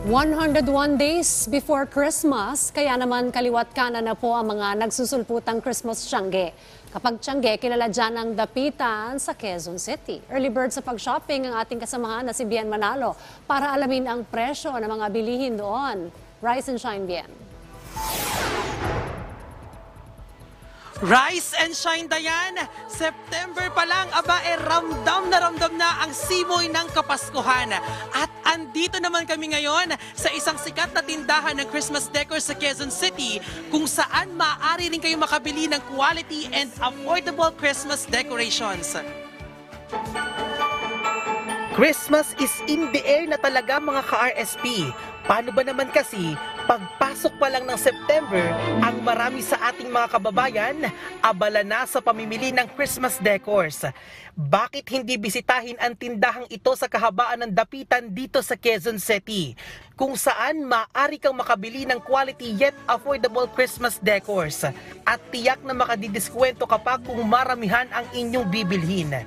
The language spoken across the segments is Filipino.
101 days before Christmas, kaya naman kaliwat kanan na po ang mga nagsusulputang Christmas tiangge. Kapag tiangge, kilala dyan ang dapitan sa Quezon City. Early bird sa pag-shopping ang ating kasamahan na si Bien Manalo para alamin ang presyo ng mga bilihin doon. Rise and shine, Bien. Rise and shine, Dayan! September pa lang, ramdam na ang simoy ng Kapaskuhan. At andito naman kami ngayon sa isang sikat na tindahan ng Christmas decor sa Quezon City kung saan maaari rin kayo makabili ng quality and affordable Christmas decorations. Christmas is in the air na talaga mga ka-RSP. Paano ba naman kasi, pagpasok pa lang ng September, ang marami sa ating mga kababayan abala na sa pamimili ng Christmas decors. Bakit hindi bisitahin ang tindahang ito sa kahabaan ng dapitan dito sa Quezon City, kung saan maaari kang makabili ng quality yet affordable Christmas decors at tiyak na makadidiskwento kapag kung maramihan ang inyong bibilhin.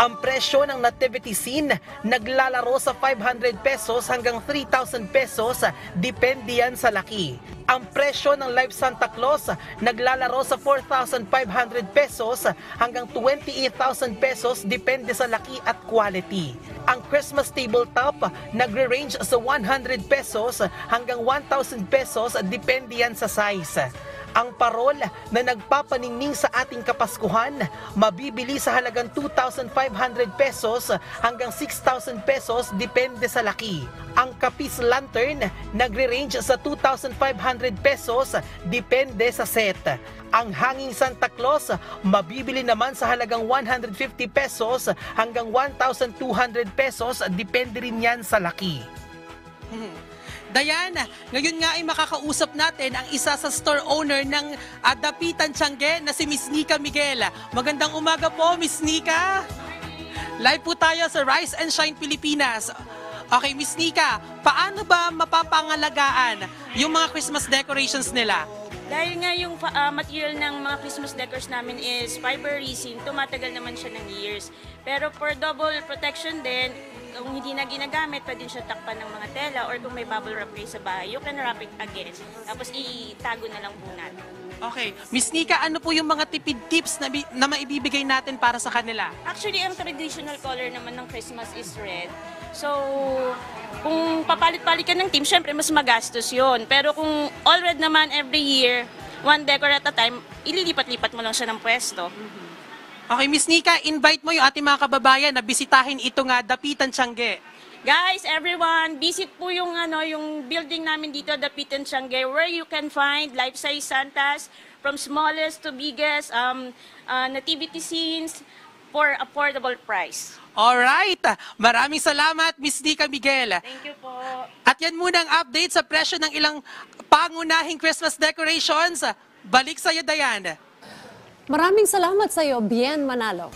Ang presyo ng nativity scene naglalaro sa 500 pesos hanggang 3,000 pesos, depende yan sa laki. Ang presyo ng Live Santa Claus naglalaro sa 4,500 pesos hanggang 28,000 pesos, depende sa laki at quality. Ang Christmas tabletop nagre-range sa 100 pesos hanggang 1,000 pesos, depende yan sa size. Ang parol na nagpapaningning sa ating Kapaskuhan, mabibili sa halagang 2,500 pesos hanggang 6,000 pesos, depende sa laki. Ang kapis lantern nagre-range sa 2,500 pesos, depende sa set. Ang hanging Santa Claus, mabibili naman sa halagang 150 pesos hanggang 1,200 pesos, depende rin yan sa laki. Dayan, ngayon nga ay makakausap natin ang isa sa store owner ng Dapitan Tiangge na si Miss Nika Miguel. Magandang umaga po, Miss Nika. Live po tayo sa Rise and Shine Pilipinas. Okay, Miss Nika, paano ba mapapangalagaan yung mga Christmas decorations nila? Dahil nga yung material ng mga Christmas decors namin is fiber resin, tumatagal naman siya ng years. Pero for double protection din, kung hindi na ginagamit, pwede siya takpan ng mga tela or kung may bubble wrap kayo sa bahay, you can wrap it again. Tapos itago na lang po natin. Okay. Miss Nika, ano po yung mga tipid tips na maibibigay natin para sa kanila? Actually, ang traditional color naman ng Christmas is red. So, kung papalit-palit ka ng team, syempre mas magastos yon. Pero kung all red naman every year, one decor at a time, ililipat-lipat mo lang siya ng pwesto. Okay, Miss Nika, invite mo yung ating mga kababayan na bisitahin ito nga Dapitan Tiangge. Guys, everyone, visit po yung building namin dito, Dapitan Tiangge, where you can find life-size Santas from smallest to biggest, nativity scenes for affordable price. Alright, maraming salamat, Miss Nika Miguel. Thank you po. At yan muna ang update sa presyo ng ilang pangunahing Christmas decorations. Balik sa iyo, Dayan. Maraming salamat sa iyo, Bien Manalo.